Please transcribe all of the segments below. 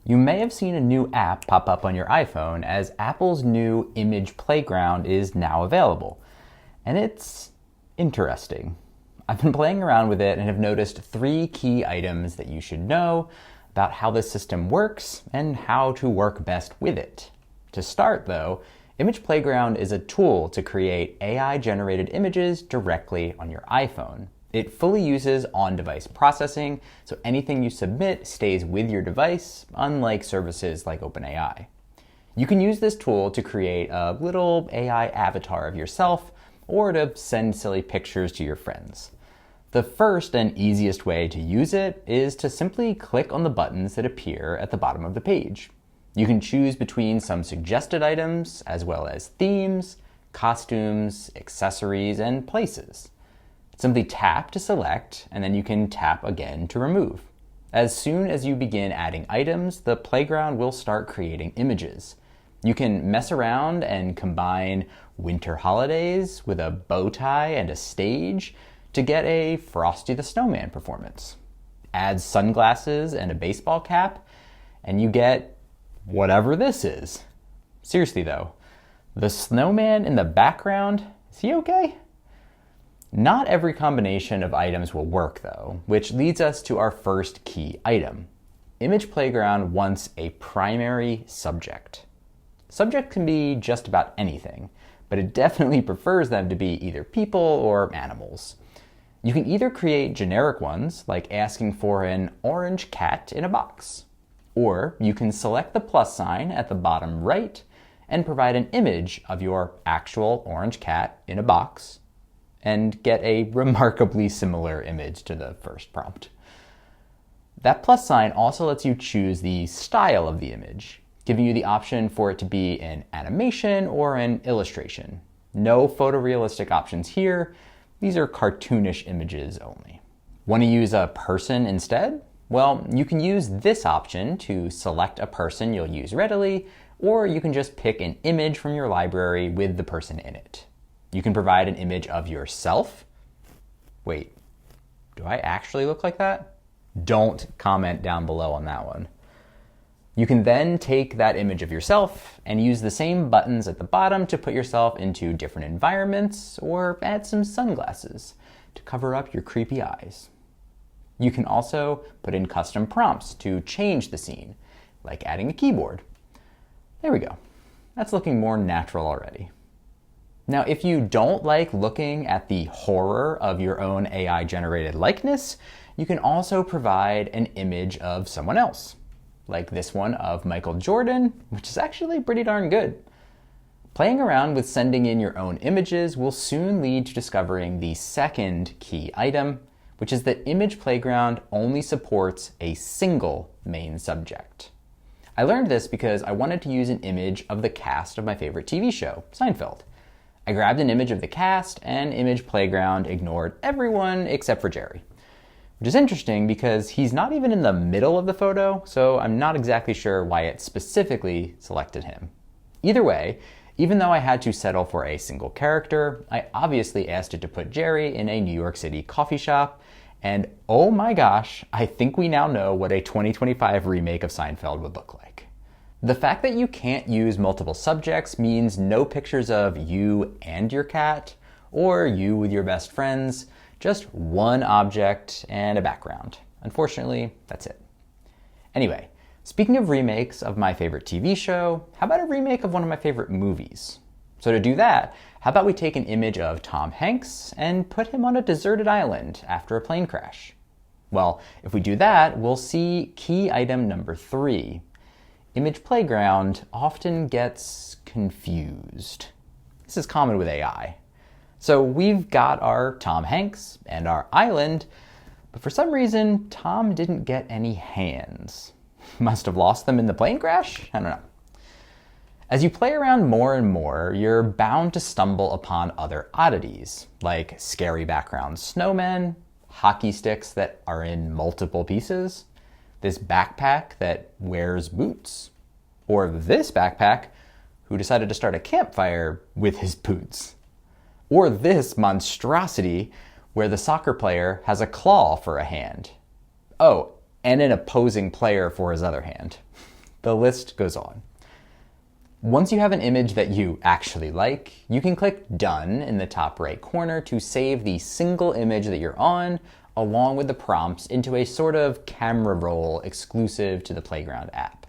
You may have seen a new app pop up on your iPhone as Apple's new Image Playground is now available. And it's interesting. I've been playing around with it and have noticed 3 key items that you should know about how this system works and how to work best with it. To start though, Image Playground is a tool to create AI-generated images directly on your iPhone. It fully uses on-device processing, so anything you submit stays with your device, unlike services like OpenAI. You can use this tool to create a little AI avatar of yourself or to send silly pictures to your friends. The first and easiest way to use it is to simply click on the buttons that appear at the bottom of the page. You can choose between some suggested items, as well as themes, costumes, accessories, and places. Simply tap to select, and then you can tap again to remove. As soon as you begin adding items, the playground will start creating images. You can mess around and combine winter holidays with a bow tie and a stage to get a Frosty the Snowman performance. Add sunglasses and a baseball cap, and you get whatever this is. Seriously though, the snowman in the background, is he okay? Not every combination of items will work though, which leads us to our first key item. Image Playground wants a primary subject. Subject can be just about anything, but it definitely prefers them to be either people or animals. You can either create generic ones, like asking for an orange cat in a box, or you can select the plus sign at the bottom right and provide an image of your actual orange cat in a box, and get a remarkably similar image to the first prompt. That plus sign also lets you choose the style of the image, giving you the option for it to be an animation or an illustration. No photorealistic options here. These are cartoonish images only. Want to use a person instead? Well, you can use this option to select a person you'll use readily, or you can just pick an image from your library with the person in it. You can provide an image of yourself. Wait, do I actually look like that? Don't comment down below on that one. You can then take that image of yourself and use the same buttons at the bottom to put yourself into different environments or add some sunglasses to cover up your creepy eyes. You can also put in custom prompts to change the scene, like adding a keyboard. There we go. That's looking more natural already. Now, if you don't like looking at the horror of your own AI-generated likeness, you can also provide an image of someone else, like this one of Michael Jordan, which is actually pretty darn good. Playing around with sending in your own images will soon lead to discovering the second key item, which is that Image Playground only supports a single main subject. I learned this because I wanted to use an image of the cast of my favorite TV show, Seinfeld. I grabbed an image of the cast, and Image Playground ignored everyone except for Jerry. Which is interesting because he's not even in the middle of the photo, so I'm not exactly sure why it specifically selected him. Either way, even though I had to settle for a single character, I obviously asked it to put Jerry in a New York City coffee shop, and oh my gosh, I think we now know what a 2025 remake of Seinfeld would look like. The fact that you can't use multiple subjects means no pictures of you and your cat, or you with your best friends, just one object and a background. Unfortunately, that's it. Anyway, speaking of remakes of my favorite TV show, how about a remake of one of my favorite movies? So to do that, how about we take an image of Tom Hanks and put him on a deserted island after a plane crash? Well, if we do that, we'll see key item number 3. Image Playground often gets confused. This is common with AI. So we've got our Tom Hanks and our island, but for some reason, Tom didn't get any hands. Must have lost them in the plane crash? I don't know. As you play around more and more, you're bound to stumble upon other oddities, like scary background snowmen, hockey sticks that are in multiple pieces, this backpack that wears boots, or this backpack who decided to start a campfire with his boots, or this monstrosity where the soccer player has a claw for a hand. Oh, and an opposing player for his other hand. The list goes on. Once you have an image that you actually like, you can click Done in the top right corner to save the single image that you're on, along with the prompts, into a sort of camera roll exclusive to the Playground app.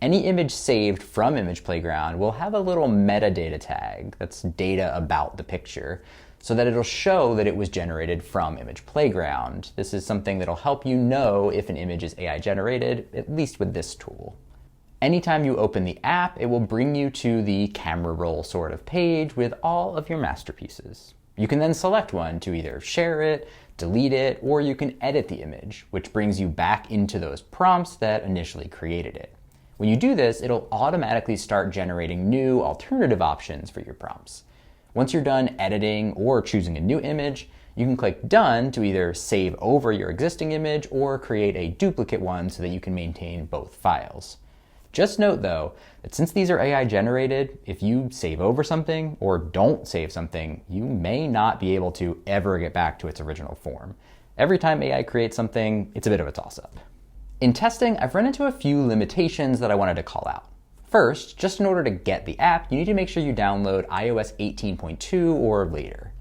Any image saved from Image Playground will have a little metadata tag that's data about the picture, so that it'll show that it was generated from Image Playground. This is something that'll help you know if an image is AI generated, at least with this tool. Anytime you open the app, it will bring you to the camera roll sort of page with all of your masterpieces. You can then select one to either share it, delete it, or you can edit the image, which brings you back into those prompts that initially created it. When you do this, it'll automatically start generating new alternative options for your prompts. Once you're done editing or choosing a new image, you can click Done to either save over your existing image or create a duplicate one so that you can maintain both files. Just note though, that since these are AI generated, if you save over something or don't save something, you may not be able to ever get back to its original form. Every time AI creates something, it's a bit of a toss-up. In testing, I've run into a few limitations that I wanted to call out. First, just in order to get the app, you need to make sure you download iOS 18.2 or later.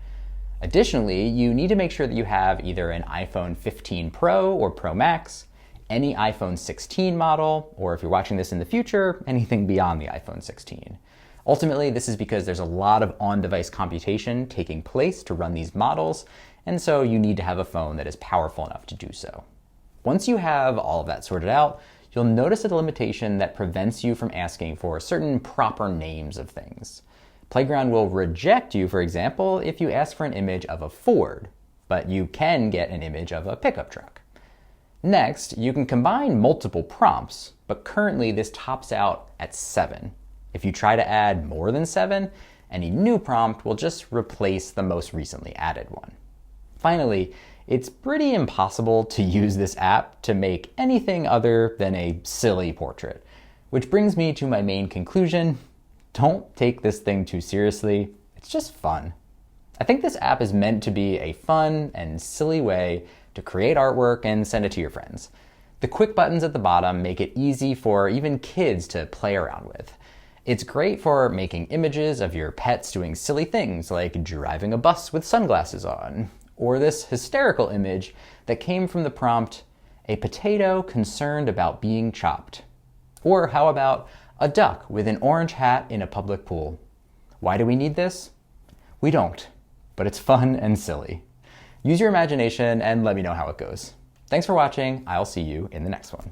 Additionally, you need to make sure that you have either an iPhone 15 Pro or Pro Max, any iPhone 16 model, or if you're watching this in the future, anything beyond the iPhone 16. Ultimately, this is because there's a lot of on-device computation taking place to run these models, and so you need to have a phone that is powerful enough to do so. Once you have all of that sorted out, you'll notice a limitation that prevents you from asking for certain proper names of things. Playground will reject you, for example, if you ask for an image of a Ford, but you can get an image of a pickup truck. Next, you can combine multiple prompts, but currently this tops out at 7. If you try to add more than 7, any new prompt will just replace the most recently added one. Finally, it's pretty impossible to use this app to make anything other than a silly portrait, which brings me to my main conclusion. Don't take this thing too seriously. It's just fun. I think this app is meant to be a fun and silly way to create artwork and send it to your friends. The quick buttons at the bottom make it easy for even kids to play around with. It's great for making images of your pets doing silly things like driving a bus with sunglasses on, or this hysterical image that came from the prompt, "A potato concerned about being chopped." Or how about a duck with an orange hat in a public pool? Why do we need this? We don't, but it's fun and silly. Use your imagination and let me know how it goes. Thanks for watching. I'll see you in the next one.